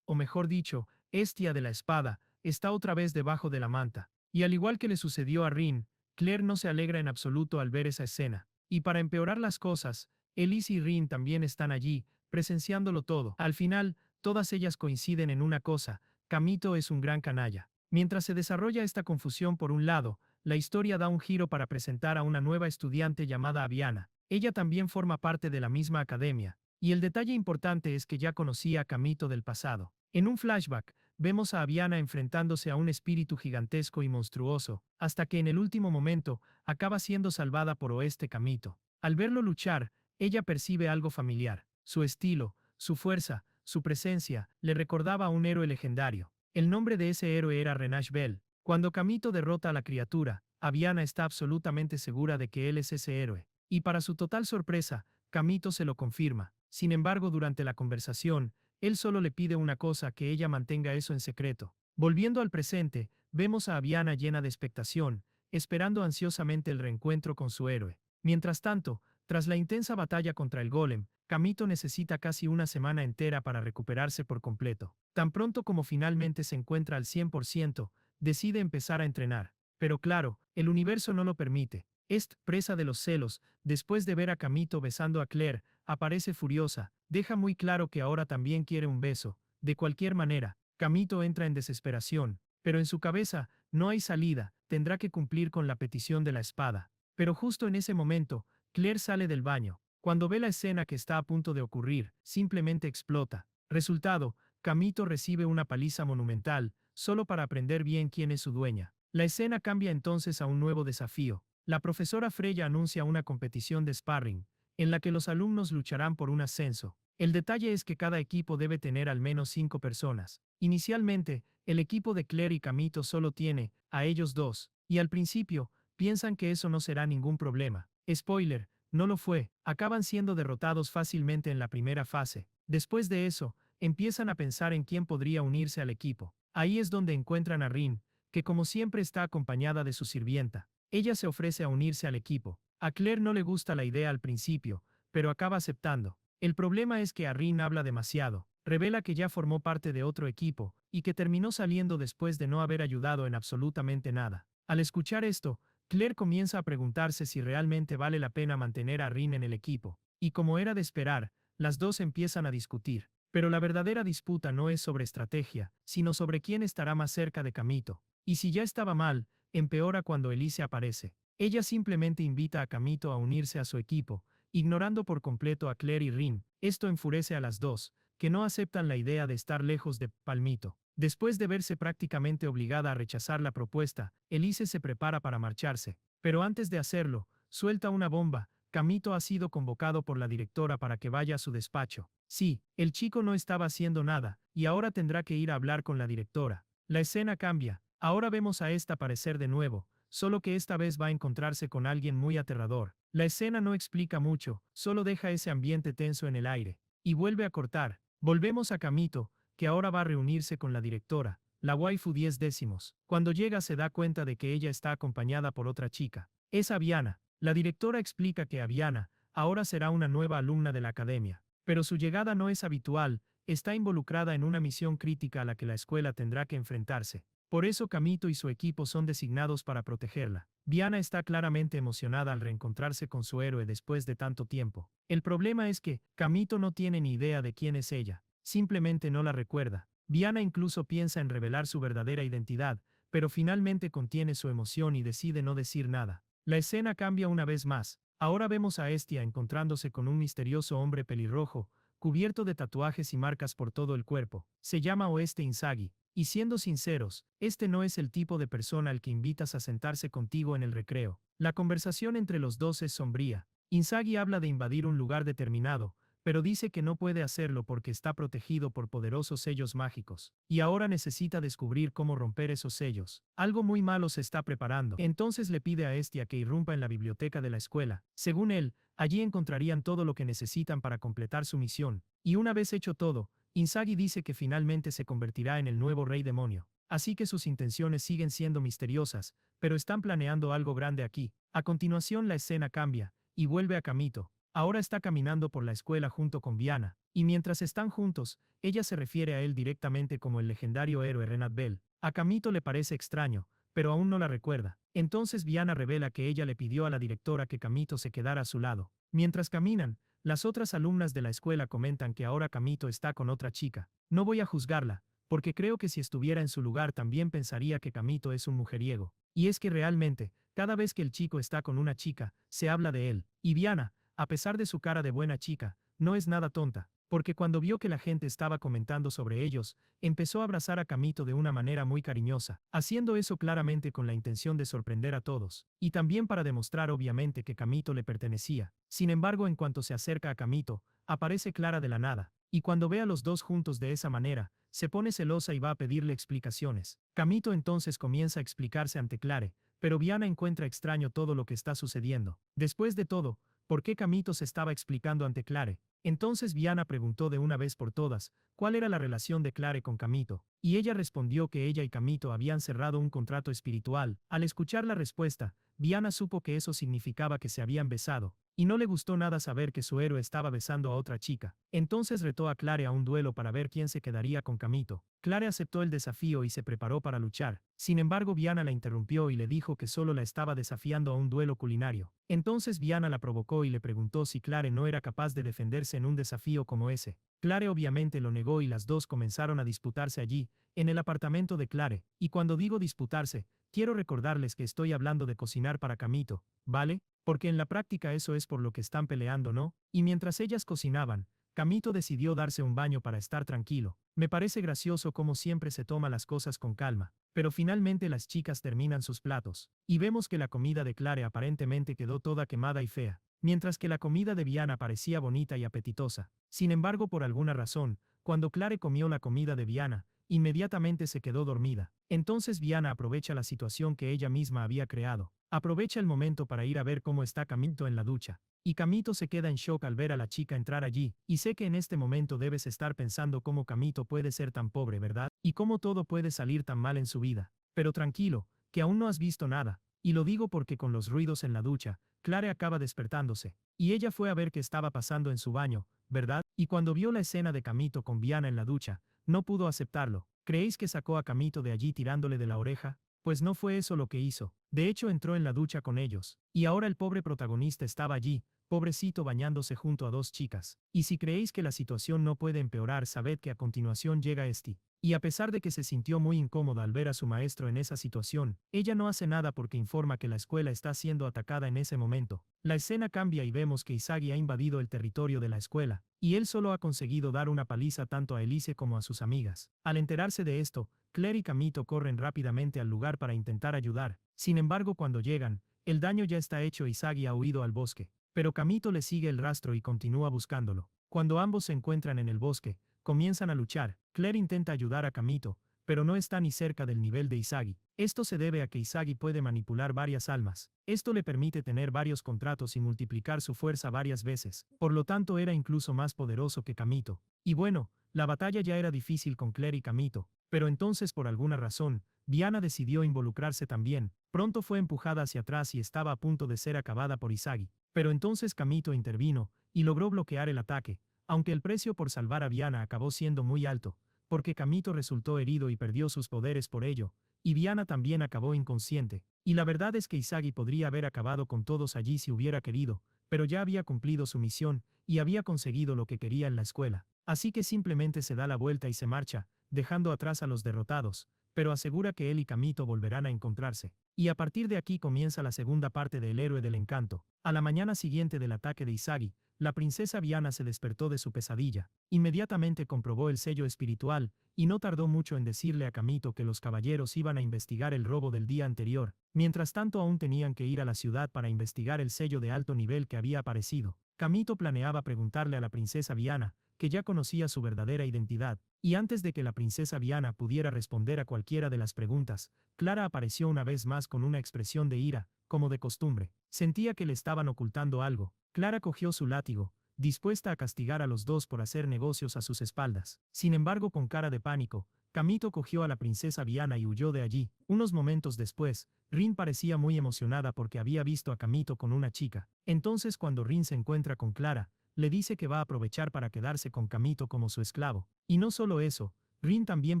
A: o mejor dicho, Hestia de la espada, está otra vez debajo de la manta. Y al igual que le sucedió a Rin, Claire no se alegra en absoluto al ver esa escena. Y para empeorar las cosas, Elise y Rin también están allí, presenciándolo todo. Al final, todas ellas coinciden en una cosa: Kamito es un gran canalla. Mientras se desarrolla esta confusión por un lado, la historia da un giro para presentar a una nueva estudiante llamada Aviana. Ella también forma parte de la misma academia, y el detalle importante es que ya conocía a Kamito del pasado. En un flashback, vemos a Aviana enfrentándose a un espíritu gigantesco y monstruoso, hasta que en el último momento, acaba siendo salvada por Oeste Kamito. Al verlo luchar, ella percibe algo familiar: su estilo, su fuerza, su presencia, le recordaba a un héroe legendario. El nombre de ese héroe era Renash Bell. Cuando Kamito derrota a la criatura, Aviana está absolutamente segura de que él es ese héroe. Y para su total sorpresa, Kamito se lo confirma. Sin embargo, durante la conversación, él solo le pide una cosa: que ella mantenga eso en secreto. Volviendo al presente, vemos a Aviana llena de expectación, esperando ansiosamente el reencuentro con su héroe. Mientras tanto, tras la intensa batalla contra el golem, Kamito necesita casi una semana entera para recuperarse por completo. Tan pronto como finalmente se encuentra al 100%, decide empezar a entrenar. Pero claro, el universo no lo permite. Est, presa de los celos, después de ver a Kamito besando a Claire, aparece furiosa, deja muy claro que ahora también quiere un beso. De cualquier manera, Kamito entra en desesperación, pero en su cabeza no hay salida, tendrá que cumplir con la petición de la espada. Pero justo en ese momento, Claire sale del baño. Cuando ve la escena que está a punto de ocurrir, simplemente explota. Resultado: Kamito recibe una paliza monumental, solo para aprender bien quién es su dueña. La escena cambia entonces a un nuevo desafío. La profesora Freya anuncia una competición de sparring, en la que los alumnos lucharán por un ascenso. El detalle es que cada equipo debe tener al menos 5 personas. Inicialmente, el equipo de Claire y Kamito solo tiene a ellos dos, y al principio, piensan que eso no será ningún problema. Spoiler: no lo fue, acaban siendo derrotados fácilmente en la primera fase. Después de eso, empiezan a pensar en quién podría unirse al equipo. Ahí es donde encuentran a Rin, que como siempre está acompañada de su sirvienta. Ella se ofrece a unirse al equipo. A Claire no le gusta la idea al principio, pero acaba aceptando. El problema es que a Rin habla demasiado, revela que ya formó parte de otro equipo, y que terminó saliendo después de no haber ayudado en absolutamente nada. Al escuchar esto, Claire comienza a preguntarse si realmente vale la pena mantener a Rin en el equipo, y como era de esperar, las dos empiezan a discutir. Pero la verdadera disputa no es sobre estrategia, sino sobre quién estará más cerca de Kamito. Y si ya estaba mal, empeora cuando Elise aparece. Ella simplemente invita a Kamito a unirse a su equipo, ignorando por completo a Claire y Rin. Esto enfurece a las dos, que no aceptan la idea de estar lejos de Palmito. Después de verse prácticamente obligada a rechazar la propuesta, Elise se prepara para marcharse. Pero antes de hacerlo, suelta una bomba: Kamito ha sido convocado por la directora para que vaya a su despacho. Sí, el chico no estaba haciendo nada, y ahora tendrá que ir a hablar con la directora. La escena cambia. Ahora vemos a esta aparecer de nuevo, solo que esta vez va a encontrarse con alguien muy aterrador. La escena no explica mucho, solo deja ese ambiente tenso en el aire. Y vuelve a cortar. Volvemos a Kamito, que ahora va a reunirse con la directora, la waifu 10 décimos. Cuando llega se da cuenta de que ella está acompañada por otra chica. Es Aviana. La directora explica que Aviana ahora será una nueva alumna de la academia. Pero su llegada no es habitual, está involucrada en una misión crítica a la que la escuela tendrá que enfrentarse. Por eso Kamito y su equipo son designados para protegerla. Viana está claramente emocionada al reencontrarse con su héroe después de tanto tiempo. El problema es que Kamito no tiene ni idea de quién es ella, simplemente no la recuerda. Viana incluso piensa en revelar su verdadera identidad, pero finalmente contiene su emoción y decide no decir nada. La escena cambia una vez más. Ahora vemos a Estia encontrándose con un misterioso hombre pelirrojo, cubierto de tatuajes y marcas por todo el cuerpo. Se llama Oeste Inzagi. Y siendo sinceros, este no es el tipo de persona al que invitas a sentarse contigo en el recreo. La conversación entre los dos es sombría. Inzagi habla de invadir un lugar determinado, pero dice que no puede hacerlo porque está protegido por poderosos sellos mágicos, y ahora necesita descubrir cómo romper esos sellos. Algo muy malo se está preparando. Entonces le pide a Estia que irrumpa en la biblioteca de la escuela. Según él, allí encontrarían todo lo que necesitan para completar su misión. Y una vez hecho todo, Inzagi dice que finalmente se convertirá en el nuevo rey demonio. Así que sus intenciones siguen siendo misteriosas, pero están planeando algo grande aquí. A continuación la escena cambia, y vuelve a Kamito. Ahora está caminando por la escuela junto con Viana, y mientras están juntos, ella se refiere a él directamente como el legendario héroe Renat Bell. A Kamito le parece extraño, pero aún no la recuerda. Entonces Viana revela que ella le pidió a la directora que Camito se quedara a su lado. Mientras caminan, las otras alumnas de la escuela comentan que ahora Camito está con otra chica. No voy a juzgarla, porque creo que si estuviera en su lugar también pensaría que Camito es un mujeriego. Y es que realmente, cada vez que el chico está con una chica, se habla de él. Y Viana, a pesar de su cara de buena chica, no es nada tonta, porque cuando vio que la gente estaba comentando sobre ellos, empezó a abrazar a Camito de una manera muy cariñosa, haciendo eso claramente con la intención de sorprender a todos, y también para demostrar obviamente que Camito le pertenecía. Sin embargo, en cuanto se acerca a Camito, aparece Clara de la nada, y cuando ve a los dos juntos de esa manera, se pone celosa y va a pedirle explicaciones. Camito entonces comienza a explicarse ante Clare, pero Viana encuentra extraño todo lo que está sucediendo. Después de todo, ¿por qué Camito se estaba explicando ante Clare? Entonces Viana preguntó de una vez por todas, ¿cuál era la relación de Clare con Camito? Y ella respondió que ella y Camito habían cerrado un contrato espiritual. Al escuchar la respuesta, Viana supo que eso significaba que se habían besado, y no le gustó nada saber que su héroe estaba besando a otra chica. Entonces retó a Clare a un duelo para ver quién se quedaría con Camito. Clare aceptó el desafío y se preparó para luchar. Sin embargo, Viana la interrumpió y le dijo que solo la estaba desafiando a un duelo culinario. Entonces Viana la provocó y le preguntó si Clare no era capaz de defenderse en un desafío como ese. Clare obviamente lo negó y las dos comenzaron a disputarse allí, en el apartamento de Clare, y cuando digo disputarse, quiero recordarles que estoy hablando de cocinar para Camito, ¿vale? Porque en la práctica eso es por lo que están peleando, ¿no? Y mientras ellas cocinaban, Camito decidió darse un baño para estar tranquilo. Me parece gracioso cómo siempre se toma las cosas con calma, pero finalmente las chicas terminan sus platos, y vemos que la comida de Clare aparentemente quedó toda quemada y fea, mientras que la comida de Viana parecía bonita y apetitosa. Sin embargo, por alguna razón, cuando Clare comió la comida de Viana, inmediatamente se quedó dormida. Entonces Viana aprovecha la situación que ella misma había creado. Aprovecha el momento para ir a ver cómo está Camito en la ducha. Y Camito se queda en shock al ver a la chica entrar allí, y sé que en este momento debes estar pensando cómo Camito puede ser tan pobre, ¿verdad? Y cómo todo puede salir tan mal en su vida. Pero tranquilo, que aún no has visto nada, y lo digo porque con los ruidos en la ducha, Clare acaba despertándose, y ella fue a ver qué estaba pasando en su baño, ¿verdad? Y cuando vio la escena de Camito con Viana en la ducha, no pudo aceptarlo. ¿Creéis que sacó a Camito de allí tirándole de la oreja? Pues no fue eso lo que hizo. De hecho entró en la ducha con ellos, y ahora el pobre protagonista estaba allí, pobrecito bañándose junto a dos chicas. Y si creéis que la situación no puede empeorar, sabed que a continuación llega Esti. Y a pesar de que se sintió muy incómoda al ver a su maestro en esa situación, ella no hace nada porque informa que la escuela está siendo atacada en ese momento. La escena cambia y vemos que Isagi ha invadido el territorio de la escuela, y él solo ha conseguido dar una paliza tanto a Elise como a sus amigas. Al enterarse de esto, Claire y Camito corren rápidamente al lugar para intentar ayudar. Sin embargo, cuando llegan, el daño ya está hecho y Isagi ha huido al bosque. Pero Camito le sigue el rastro y continúa buscándolo. Cuando ambos se encuentran en el bosque, comienzan a luchar. Claire intenta ayudar a Camito, pero no está ni cerca del nivel de Isagi. Esto se debe a que Isagi puede manipular varias almas. Esto le permite tener varios contratos y multiplicar su fuerza varias veces. Por lo tanto, era incluso más poderoso que Camito. Y bueno, la batalla ya era difícil con Claire y Camito, pero entonces por alguna razón, Viana decidió involucrarse también. Pronto fue empujada hacia atrás y estaba a punto de ser acabada por Isagi. Pero entonces Camito intervino, y logró bloquear el ataque, aunque el precio por salvar a Viana acabó siendo muy alto, porque Camito resultó herido y perdió sus poderes por ello, y Viana también acabó inconsciente. Y la verdad es que Isagi podría haber acabado con todos allí si hubiera querido, pero ya había cumplido su misión, y había conseguido lo que quería en la escuela. Así que simplemente se da la vuelta y se marcha, dejando atrás a los derrotados, pero asegura que él y Camito volverán a encontrarse. Y a partir de aquí comienza la segunda parte de El héroe del encanto. A la mañana siguiente del ataque de Isagi, la princesa Viana se despertó de su pesadilla. Inmediatamente comprobó el sello espiritual, y no tardó mucho en decirle a Camito que los caballeros iban a investigar el robo del día anterior. Mientras tanto aún tenían que ir a la ciudad para investigar el sello de alto nivel que había aparecido. Camito planeaba preguntarle a la princesa Viana, que ya conocía su verdadera identidad, y antes de que la princesa Viana pudiera responder a cualquiera de las preguntas, Clara apareció una vez más con una expresión de ira, como de costumbre. Sentía que le estaban ocultando algo. Clara cogió su látigo, dispuesta a castigar a los dos por hacer negocios a sus espaldas. Sin embargo, con cara de pánico, Camito cogió a la princesa Viana y huyó de allí. Unos momentos después, Rin parecía muy emocionada porque había visto a Camito con una chica. Entonces cuando Rin se encuentra con Clara, le dice que va a aprovechar para quedarse con Camito como su esclavo. Y no solo eso, Rin también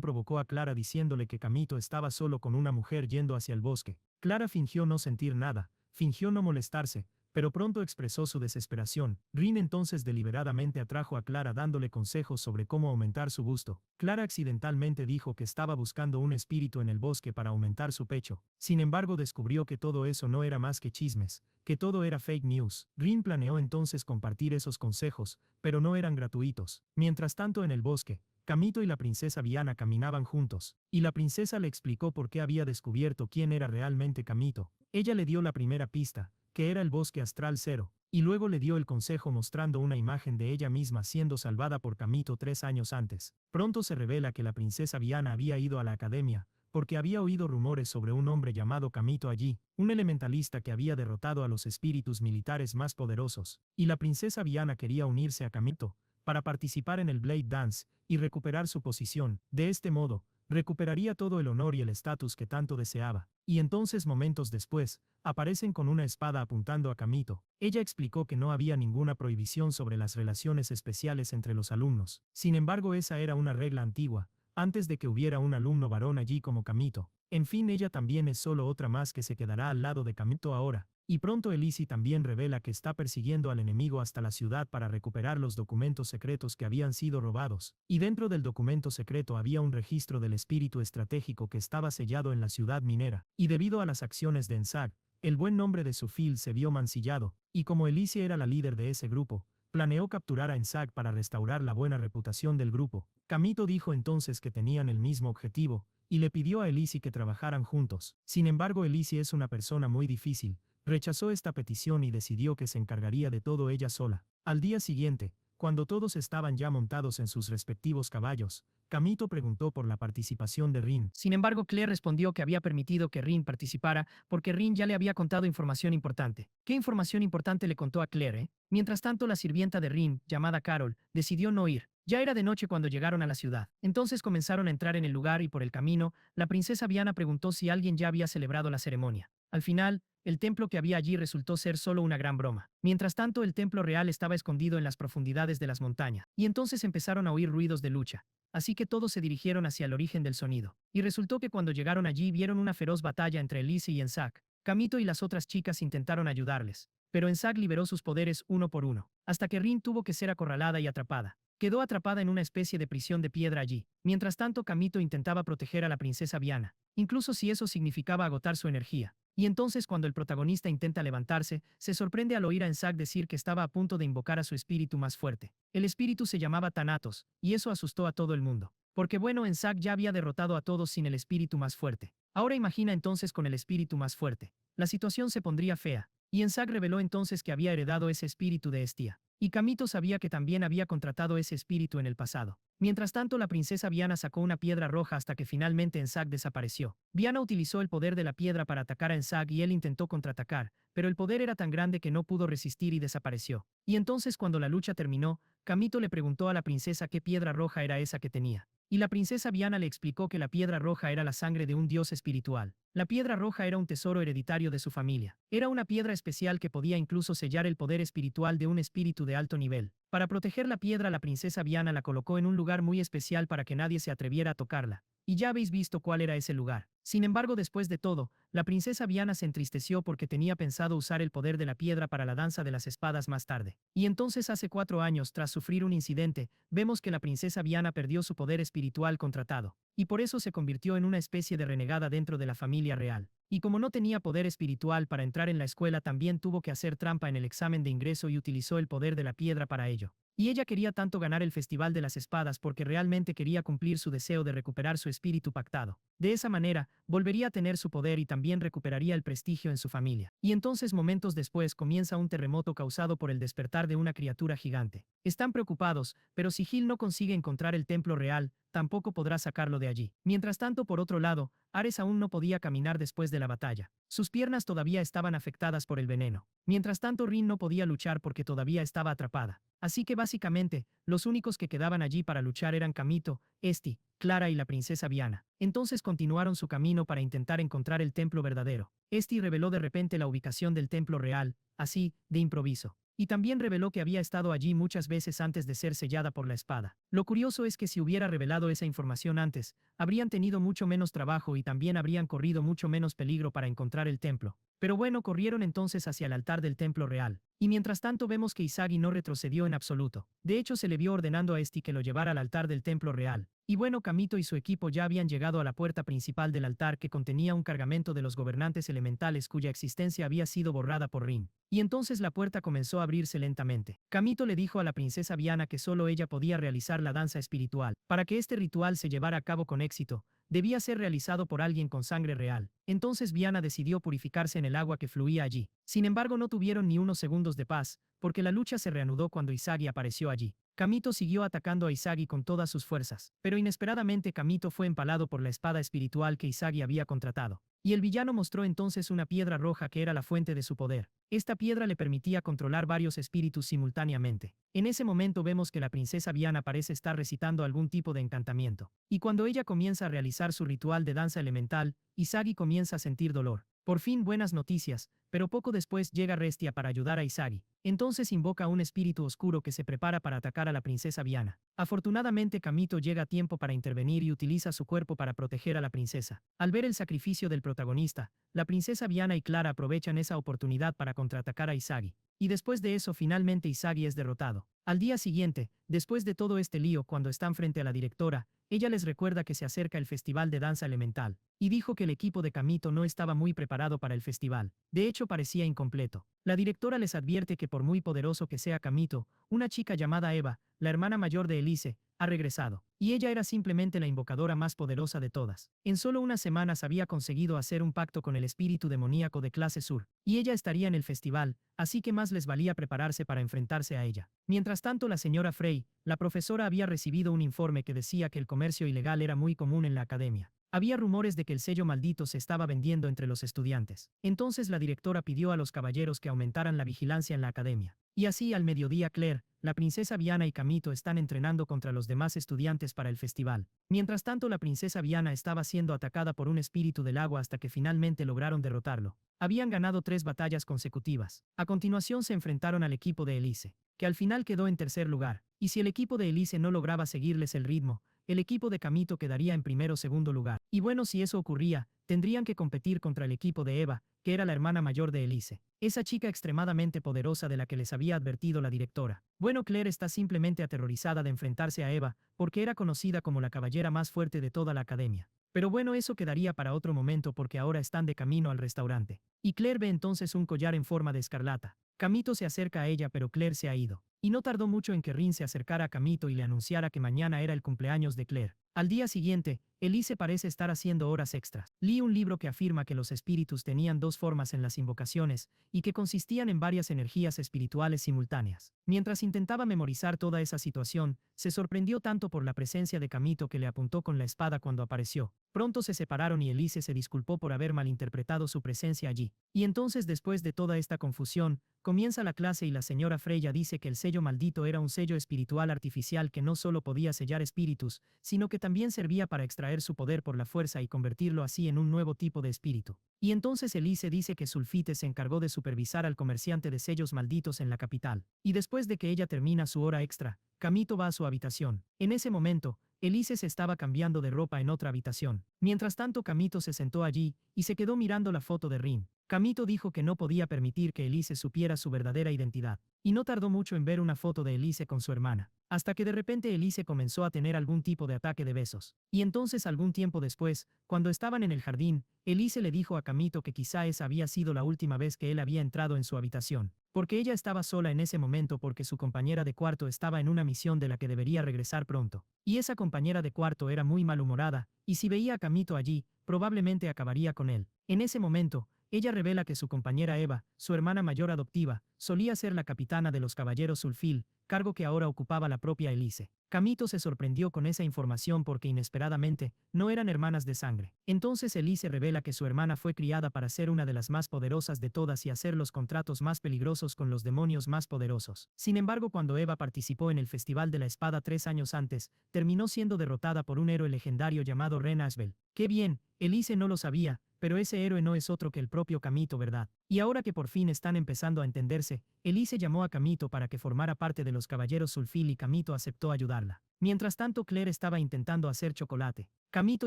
A: provocó a Clara diciéndole que Camito estaba solo con una mujer yendo hacia el bosque. Clara fingió no sentir nada, fingió no molestarse, pero pronto expresó su desesperación. Rin entonces deliberadamente atrajo a Clara dándole consejos sobre cómo aumentar su busto. Clara accidentalmente dijo que estaba buscando un espíritu en el bosque para aumentar su pecho. Sin embargo, descubrió que todo eso no era más que chismes, que todo era fake news. Rin planeó entonces compartir esos consejos, pero no eran gratuitos. Mientras tanto, en el bosque, Camito y la princesa Viana caminaban juntos, y la princesa le explicó por qué había descubierto quién era realmente Camito. Ella le dio la primera pista, que era el bosque astral cero, y luego le dio el consejo mostrando una imagen de ella misma siendo salvada por Camito 3 años antes. Pronto se revela que la princesa Viana había ido a la academia, porque había oído rumores sobre un hombre llamado Camito allí, un elementalista que había derrotado a los espíritus militares más poderosos, y la princesa Viana quería unirse a Camito, para participar en el Blade Dance, y recuperar su posición. De este modo, recuperaría todo el honor y el estatus que tanto deseaba. Y entonces momentos después, aparecen con una espada apuntando a Camito. Ella explicó que no había ninguna prohibición sobre las relaciones especiales entre los alumnos. Sin embargo, esa era una regla antigua, antes de que hubiera un alumno varón allí como Camito. En fin, ella también es solo otra más que se quedará al lado de Camito ahora. Y pronto Elise también revela que está persiguiendo al enemigo hasta la ciudad para recuperar los documentos secretos que habían sido robados. Y dentro del documento secreto había un registro del espíritu estratégico que estaba sellado en la ciudad minera. Y debido a las acciones de Enzag, el buen nombre de Sufil se vio mancillado, y como Elise era la líder de ese grupo, planeó capturar a Enzag para restaurar la buena reputación del grupo. Camito dijo entonces que tenían el mismo objetivo, y le pidió a Elise que trabajaran juntos. Sin embargo, Elise es una persona muy difícil. Rechazó esta petición y decidió que se encargaría de todo ella sola. Al día siguiente, cuando todos estaban ya montados en sus respectivos caballos, Camito preguntó por la participación de Rin. Sin embargo, Claire respondió que había permitido que Rin participara porque Rin ya le había contado información importante. ¿Qué información importante le contó a Claire, eh? Mientras tanto, la sirvienta de Rin, llamada Carol, decidió no ir. Ya era de noche cuando llegaron a la ciudad. Entonces comenzaron a entrar en el lugar y por el camino, la princesa Viana preguntó si alguien ya había celebrado la ceremonia. Al final, el templo que había allí resultó ser solo una gran broma. Mientras tanto, el templo real estaba escondido en las profundidades de las montañas, y entonces empezaron a oír ruidos de lucha. Así que todos se dirigieron hacia el origen del sonido. Y resultó que cuando llegaron allí vieron una feroz batalla entre Elise y Enzag. Camito y las otras chicas intentaron ayudarles, pero Enzag liberó sus poderes uno por uno, hasta que Rin tuvo que ser acorralada y atrapada. Quedó atrapada en una especie de prisión de piedra allí. Mientras tanto, Camito intentaba proteger a la princesa Viana, incluso si eso significaba agotar su energía. Y entonces cuando el protagonista intenta levantarse, se sorprende al oír a Enzag decir que estaba a punto de invocar a su espíritu más fuerte. El espíritu se llamaba Thanatos, y eso asustó a todo el mundo. Porque bueno, Enzag ya había derrotado a todos sin el espíritu más fuerte. Ahora imagina entonces con el espíritu más fuerte. La situación se pondría fea. Y Enzag reveló entonces que había heredado ese espíritu de Estia. Y Camito sabía que también había contratado ese espíritu en el pasado. Mientras tanto, la princesa Viana sacó una piedra roja hasta que finalmente Enzag desapareció. Viana utilizó el poder de la piedra para atacar a Enzag y él intentó contraatacar, pero el poder era tan grande que no pudo resistir y desapareció. Y entonces cuando la lucha terminó, Camito le preguntó a la princesa qué piedra roja era esa que tenía. Y la princesa Viana le explicó que la piedra roja era la sangre de un dios espiritual. La piedra roja era un tesoro hereditario de su familia. Era una piedra especial que podía incluso sellar el poder espiritual de un espíritu de alto nivel. Para proteger la piedra, la princesa Viana la colocó en un lugar muy especial para que nadie se atreviera a tocarla. Y ya habéis visto cuál era ese lugar. Sin embargo, después de todo, la princesa Viana se entristeció porque tenía pensado usar el poder de la piedra para la danza de las espadas más tarde. Y entonces hace 4 años, tras sufrir un incidente, vemos que la princesa Viana perdió su poder espiritual contratado. Y por eso se convirtió en una especie de renegada dentro de la familia real. Y como no tenía poder espiritual para entrar en la escuela, también tuvo que hacer trampa en el examen de ingreso y utilizó el poder de la piedra para ello. Y ella quería tanto ganar el Festival de las Espadas porque realmente quería cumplir su deseo de recuperar su espíritu pactado. De esa manera, volvería a tener su poder y también recuperaría el prestigio en su familia. Y entonces momentos después comienza un terremoto causado por el despertar de una criatura gigante. Están preocupados, pero si Gil no consigue encontrar el templo real, tampoco podrá sacarlo de allí. Mientras tanto, por otro lado, Ares aún no podía caminar después de la batalla. Sus piernas todavía estaban afectadas por el veneno. Mientras tanto, Rin no podía luchar porque todavía estaba atrapada. Así que básicamente, los únicos que quedaban allí para luchar eran Camito, Esti, Clara y la princesa Viana. Entonces continuaron su camino para intentar encontrar el templo verdadero. Esti reveló de repente la ubicación del templo real, así, de improviso. y también reveló que había estado allí muchas veces antes de ser sellada por la espada. Lo curioso es que si hubiera revelado esa información antes, habrían tenido mucho menos trabajo y también habrían corrido mucho menos peligro para encontrar el templo. Pero bueno, corrieron entonces hacia el altar del templo real. Y mientras tanto vemos que Izagi no retrocedió en absoluto. De hecho, se le vio ordenando a Esti que lo llevara al altar del templo real. Y bueno, Kamito y su equipo ya habían llegado a la puerta principal del altar que contenía un cargamento de los gobernantes elementales cuya existencia había sido borrada por Rin. Y entonces la puerta comenzó a abrirse lentamente. Kamito le dijo a la princesa Viana que solo ella podía realizar la danza espiritual. Para que este ritual se llevara a cabo con éxito, debía ser realizado por alguien con sangre real. Entonces Viana decidió purificarse en el agua que fluía allí. Sin embargo, no tuvieron ni unos segundos de paz, porque la lucha se reanudó cuando Izagi apareció allí. Kamito siguió atacando a Izagi con todas sus fuerzas, pero inesperadamente Kamito fue empalado por la espada espiritual que Izagi había contratado. Y el villano mostró entonces una piedra roja que era la fuente de su poder. Esta piedra le permitía controlar varios espíritus simultáneamente. En ese momento vemos que la princesa Viana parece estar recitando algún tipo de encantamiento. Y cuando ella comienza a realizar su ritual de danza elemental, Izagi comienza a sentir dolor. Por fin buenas noticias, pero poco después llega Restia para ayudar a Izagi. Entonces invoca a un espíritu oscuro que se prepara para atacar a la princesa Viana. Afortunadamente Kamito llega a tiempo para intervenir y utiliza su cuerpo para proteger a la princesa. Al ver el sacrificio del protagonista, la princesa Viana y Clara aprovechan esa oportunidad para contraatacar a Izagi. Y después de eso finalmente Izagi es derrotado. Al día siguiente, después de todo este lío, cuando están frente a la directora, ella les recuerda que se acerca el festival de danza elemental, y dijo que el equipo de Kamito no estaba muy preparado para el festival. De hecho, parecía incompleto. La directora les advierte que por muy poderoso que sea Kamito, una chica llamada Eva, la hermana mayor de Elise, ha regresado. Y ella era simplemente la invocadora más poderosa de todas. En solo unas semanas había conseguido hacer un pacto con el espíritu demoníaco de clase sur, y ella estaría en el festival, así que más les valía prepararse para enfrentarse a ella. Mientras tanto, la señora Frey, la profesora, había recibido un informe que decía que el comercio ilegal era muy común en la academia. Había rumores de que el sello maldito se estaba vendiendo entre los estudiantes. Entonces la directora pidió a los caballeros que aumentaran la vigilancia en la academia. Y así al mediodía Claire, la princesa Viana y Kamito están entrenando contra los demás estudiantes para el festival. Mientras tanto, la princesa Viana estaba siendo atacada por un espíritu del agua hasta que finalmente lograron derrotarlo. Habían ganado 3 batallas consecutivas. A continuación se enfrentaron al equipo de Elise, que al final quedó en tercer lugar. Y si el equipo de Elise no lograba seguirles el ritmo, el equipo de Kamito quedaría en primero o segundo lugar. Y bueno, si eso ocurría, tendrían que competir contra el equipo de Eva, que era la hermana mayor de Elise, esa chica extremadamente poderosa de la que les había advertido la directora. Bueno, Claire está simplemente aterrorizada de enfrentarse a Eva, porque era conocida como la caballera más fuerte de toda la academia. Pero bueno, eso quedaría para otro momento porque ahora están de camino al restaurante. Y Claire ve entonces un collar en forma de escarlata. Kamito se acerca a ella, pero Claire se ha ido. Y no tardó mucho en que Rin se acercara a Kamito y le anunciara que mañana era el cumpleaños de Claire. Al día siguiente, Elise parece estar haciendo horas extras. Lee un libro que afirma que los espíritus tenían 2 formas en las invocaciones y que consistían en varias energías espirituales simultáneas. Mientras intentaba memorizar toda esa situación, se sorprendió tanto por la presencia de Kamito que le apuntó con la espada cuando apareció. Pronto se separaron y Elise se disculpó por haber malinterpretado su presencia allí. Y entonces, después de toda esta confusión, comienza la clase y la señora Freya dice que el sello maldito era un sello espiritual artificial que no solo podía sellar espíritus, sino que también servía para extraer su poder por la fuerza y convertirlo así en un nuevo tipo de espíritu. Y entonces Elise dice que Sulfite se encargó de supervisar al comerciante de sellos malditos en la capital. Y después de que ella termina su hora extra, Kamito va a su habitación. En ese momento, Elise se estaba cambiando de ropa en otra habitación. Mientras tanto, Kamito se sentó allí y se quedó mirando la foto de Rin. Kamito dijo que no podía permitir que Elise supiera su verdadera identidad. Y no tardó mucho en ver una foto de Elise con su hermana, hasta que de repente Elise comenzó a tener algún tipo de ataque de besos. Y entonces, algún tiempo después, cuando estaban en el jardín, Elise le dijo a Kamito que quizá esa había sido la última vez que él había entrado en su habitación, porque ella estaba sola en ese momento porque su compañera de cuarto estaba en una misión de la que debería regresar pronto. Y esa compañera de cuarto era muy malhumorada, y si veía a Kamito allí, probablemente acabaría con él. En ese momento, ella revela que su compañera Eva, su hermana mayor adoptiva, solía ser la capitana de los caballeros Sulfil, cargo que ahora ocupaba la propia Elise. Kamito se sorprendió con esa información porque inesperadamente, no eran hermanas de sangre. Entonces Elise revela que su hermana fue criada para ser una de las más poderosas de todas y hacer los contratos más peligrosos con los demonios más poderosos. Sin embargo, cuando Eva participó en el Festival de la Espada 3 años antes, terminó siendo derrotada por un héroe legendario llamado Ren Asbel. ¡Qué bien! Elise no lo sabía, pero ese héroe no es otro que el propio Kamito, ¿verdad? Y ahora que por fin están empezando a entenderse, Elise llamó a Kamito para que formara parte de los Caballeros Sulfil y Kamito aceptó ayudarla. Mientras tanto, Claire estaba intentando hacer chocolate. Kamito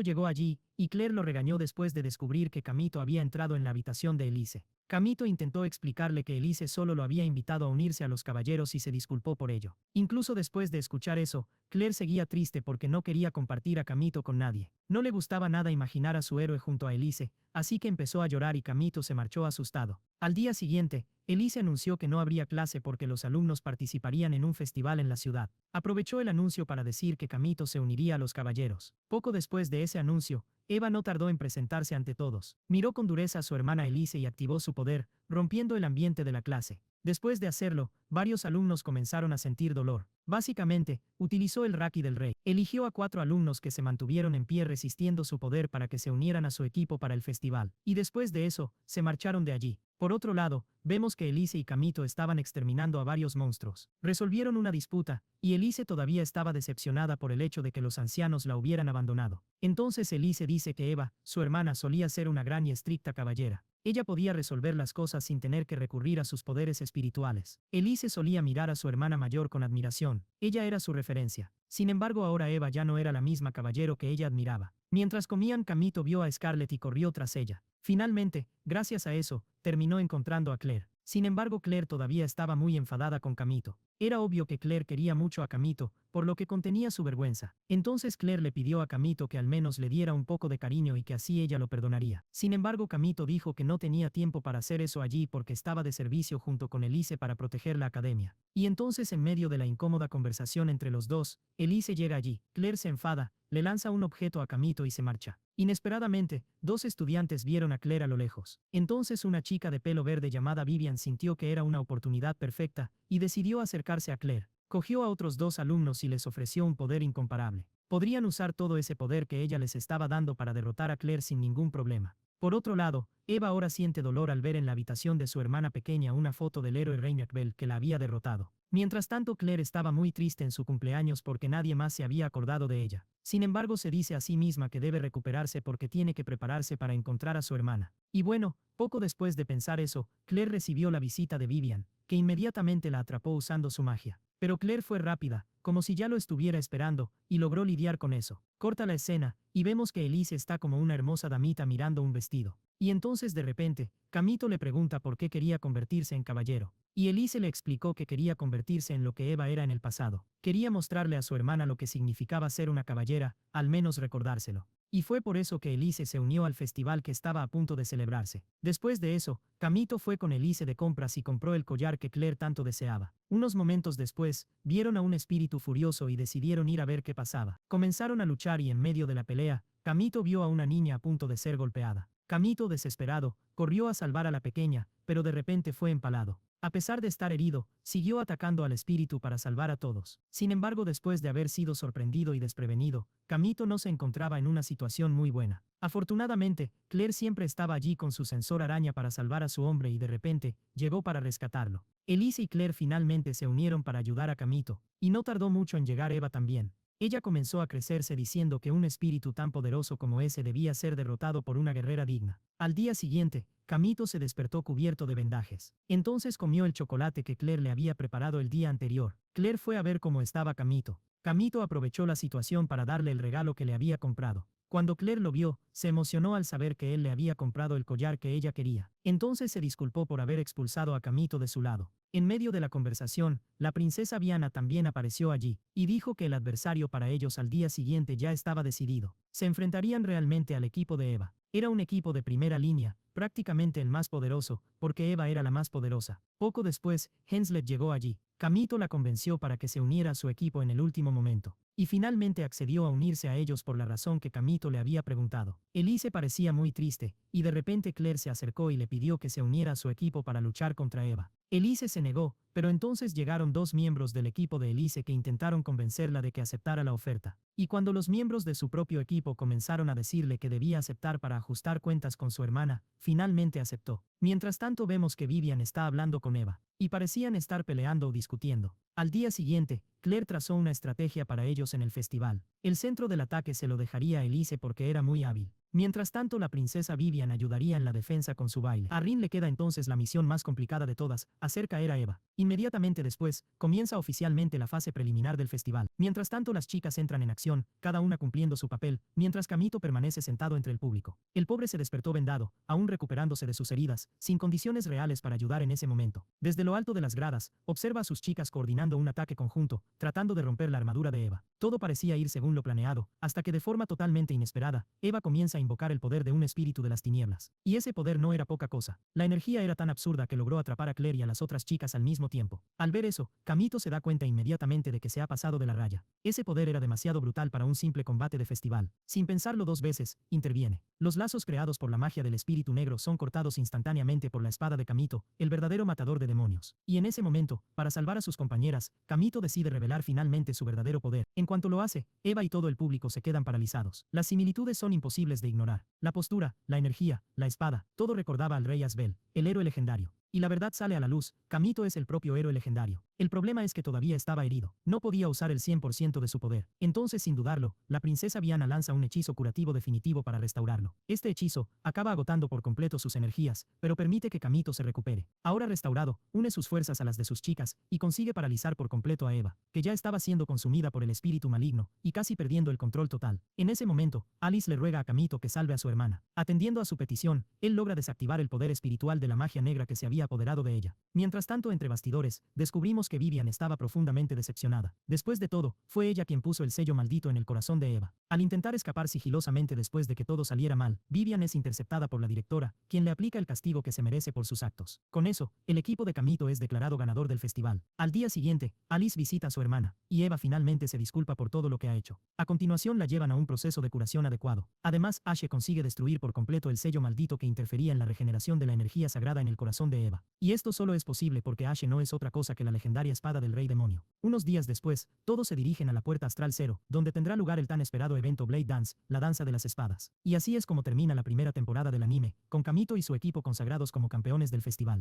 A: llegó allí, y Claire lo regañó después de descubrir que Kamito había entrado en la habitación de Elise. Kamito intentó explicarle que Elise solo lo había invitado a unirse a los caballeros y se disculpó por ello. Incluso después de escuchar eso, Claire seguía triste porque no quería compartir a Kamito con nadie. No le gustaba nada imaginar a su héroe junto a Elise, así que empezó a llorar y Kamito se marchó asustado. Al día siguiente, Elise anunció que no habría clase porque los alumnos participarían en un festival en la ciudad. Aprovechó el anuncio para decir que Kamito se uniría a los caballeros. Poco después de ese anuncio, Eva no tardó en presentarse ante todos. Miró con dureza a su hermana Elise y activó su poder, rompiendo el ambiente de la clase. Después de hacerlo, varios alumnos comenzaron a sentir dolor. Básicamente, utilizó el Raki del Rey. Eligió a 4 alumnos que se mantuvieron en pie resistiendo su poder para que se unieran a su equipo para el festival. Y después de eso, se marcharon de allí. Por otro lado, vemos que Elise y Kamito estaban exterminando a varios monstruos. Resolvieron una disputa, y Elise todavía estaba decepcionada por el hecho de que los ancianos la hubieran abandonado. Entonces Elise dice que Eva, su hermana, solía ser una gran y estricta caballera. Ella podía resolver las cosas sin tener que recurrir a sus poderes espirituales. Elise solía mirar a su hermana mayor con admiración. Ella era su referencia. Sin embargo, ahora Eva ya no era la misma caballero que ella admiraba. Mientras comían, Kamito vio a Scarlett y corrió tras ella. Finalmente, gracias a eso, terminó encontrando a Claire. Sin embargo, Claire todavía estaba muy enfadada con Kamito. Era obvio que Claire quería mucho a Kamito, por lo que contenía su vergüenza. Entonces Claire le pidió a Kamito que al menos le diera un poco de cariño y que así ella lo perdonaría. Sin embargo, Kamito dijo que no tenía tiempo para hacer eso allí porque estaba de servicio junto con Elise para proteger la academia. Y entonces, en medio de la incómoda conversación entre los dos, Elise llega allí. Claire se enfada, le lanza un objeto a Kamito y se marcha. Inesperadamente, 2 estudiantes vieron a Claire a lo lejos. Entonces una chica de pelo verde llamada Vivian sintió que era una oportunidad perfecta, y decidió acercarse a Claire. Cogió a otros 2 alumnos y les ofreció un poder incomparable. Podrían usar todo ese poder que ella les estaba dando para derrotar a Claire sin ningún problema. Por otro lado, Eva ahora siente dolor al ver en la habitación de su hermana pequeña una foto del héroe Reiniac Bell que la había derrotado. Mientras tanto, Claire estaba muy triste en su cumpleaños porque nadie más se había acordado de ella. Sin embargo, se dice a sí misma que debe recuperarse porque tiene que prepararse para encontrar a su hermana. Y bueno, poco después de pensar eso, Claire recibió la visita de Vivian, que inmediatamente la atrapó usando su magia. Pero Claire fue rápida, como si ya lo estuviera esperando, y logró lidiar con eso. Corta la escena, y vemos que Elise está como una hermosa damita mirando un vestido. Y entonces de repente, Kamito le pregunta por qué quería convertirse en caballero. Y Elise le explicó que quería convertirse en lo que Eva era en el pasado. Quería mostrarle a su hermana lo que significaba ser una caballera, al menos recordárselo. Y fue por eso que Elise se unió al festival que estaba a punto de celebrarse. Después de eso, Kamito fue con Elise de compras y compró el collar que Claire tanto deseaba. Unos momentos después, vieron a un espíritu furioso y decidieron ir a ver qué pasaba. Comenzaron a luchar y en medio de la pelea, Kamito vio a una niña a punto de ser golpeada. Kamito, desesperado, corrió a salvar a la pequeña, pero de repente fue empalado. A pesar de estar herido, siguió atacando al espíritu para salvar a todos. Sin embargo, después de haber sido sorprendido y desprevenido, Kamito no se encontraba en una situación muy buena. Afortunadamente, Claire siempre estaba allí con su sensor araña para salvar a su hombre y de repente, llegó para rescatarlo. Elise y Claire finalmente se unieron para ayudar a Kamito, y no tardó mucho en llegar Eva también. Ella comenzó a crecerse diciendo que un espíritu tan poderoso como ese debía ser derrotado por una guerrera digna. Al día siguiente, Kamito se despertó cubierto de vendajes. Entonces comió el chocolate que Claire le había preparado el día anterior. Claire fue a ver cómo estaba Kamito. Kamito aprovechó la situación para darle el regalo que le había comprado. Cuando Claire lo vio, se emocionó al saber que él le había comprado el collar que ella quería. Entonces se disculpó por haber expulsado a Kamito de su lado. En medio de la conversación, la princesa Viana también apareció allí, y dijo que el adversario para ellos al día siguiente ya estaba decidido. Se enfrentarían realmente al equipo de Eva. Era un equipo de primera línea, prácticamente el más poderoso, porque Eva era la más poderosa. Poco después, Henslet llegó allí. Kamito la convenció para que se uniera a su equipo en el último momento. Y finalmente accedió a unirse a ellos por la razón que Kamito le había preguntado. Elise parecía muy triste, y de repente Claire se acercó y le pidió que se uniera a su equipo para luchar contra Eva. Elise se negó, pero entonces llegaron 2 miembros del equipo de Elise que intentaron convencerla de que aceptara la oferta. Y cuando los miembros de su propio equipo comenzaron a decirle que debía aceptar para ajustar cuentas con su hermana, finalmente aceptó. Mientras tanto vemos que Vivian está hablando con Eva, y parecían estar peleando o discutiendo. Al día siguiente, Claire trazó una estrategia para ellos en el festival. El centro del ataque se lo dejaría a Elise porque era muy hábil. Mientras tanto, la princesa Vivian ayudaría en la defensa con su baile. A Rin le queda entonces la misión más complicada de todas, hacer caer a Eva. Inmediatamente después, comienza oficialmente la fase preliminar del festival. Mientras tanto, las chicas entran en acción, cada una cumpliendo su papel, mientras Kamito permanece sentado entre el público. El pobre se despertó vendado, aún recuperándose de sus heridas, sin condiciones reales para ayudar en ese momento. Desde lo alto de las gradas, observa a sus chicas coordinando un ataque conjunto, tratando de romper la armadura de Eva. Todo parecía ir según lo planeado, hasta que de forma totalmente inesperada, Eva comienza a invocar el poder de un espíritu de las tinieblas. Y ese poder no era poca cosa. La energía era tan absurda que logró atrapar a Claire y a las otras chicas al mismo tiempo. Al ver eso, Kamito se da cuenta inmediatamente de que se ha pasado de la raya. Ese poder era demasiado brutal para un simple combate de festival. Sin pensarlo dos veces, interviene. Los lazos creados por la magia del espíritu negro son cortados instantáneamente por la espada de Kamito, el verdadero matador de demonios. Y en ese momento, para salvar a sus compañeras, Kamito decide revelar finalmente su verdadero poder. En cuanto lo hace, Eva y todo el público se quedan paralizados. Las similitudes son imposibles de ignorar. La postura, la energía, la espada, todo recordaba al rey Asbel, el héroe legendario. Y la verdad sale a la luz, Kamito es el propio héroe legendario. El problema es que todavía estaba herido, no podía usar el 100% de su poder. Entonces, sin dudarlo, la princesa Viana lanza un hechizo curativo definitivo para restaurarlo. Este hechizo acaba agotando por completo sus energías, pero permite que Kamito se recupere. Ahora restaurado, une sus fuerzas a las de sus chicas y consigue paralizar por completo a Eva, que ya estaba siendo consumida por el espíritu maligno y casi perdiendo el control total. En ese momento, Alice le ruega a Kamito que salve a su hermana. Atendiendo a su petición, él logra desactivar el poder espiritual de la magia negra que se había apoderado de ella. Mientras tanto, entre bastidores, descubrimos que Vivian estaba profundamente decepcionada. Después de todo, fue ella quien puso el sello maldito en el corazón de Eva. Al intentar escapar sigilosamente después de que todo saliera mal, Vivian es interceptada por la directora, quien le aplica el castigo que se merece por sus actos. Con eso, el equipo de Kamito es declarado ganador del festival. Al día siguiente, Alice visita a su hermana, y Eva finalmente se disculpa por todo lo que ha hecho. A continuación la llevan a un proceso de curación adecuado. Además, Ashe consigue destruir por completo el sello maldito que interfería en la regeneración de la energía sagrada en el corazón de Eva. Y esto solo es posible porque Ashe no es otra cosa que la legendaria espada del rey demonio. Unos días después, todos se dirigen a la puerta astral 0, donde tendrá lugar el tan esperado evento Blade Dance, la danza de las espadas. Y así es como termina la primera temporada del anime, con Kamito y su equipo consagrados como campeones del festival.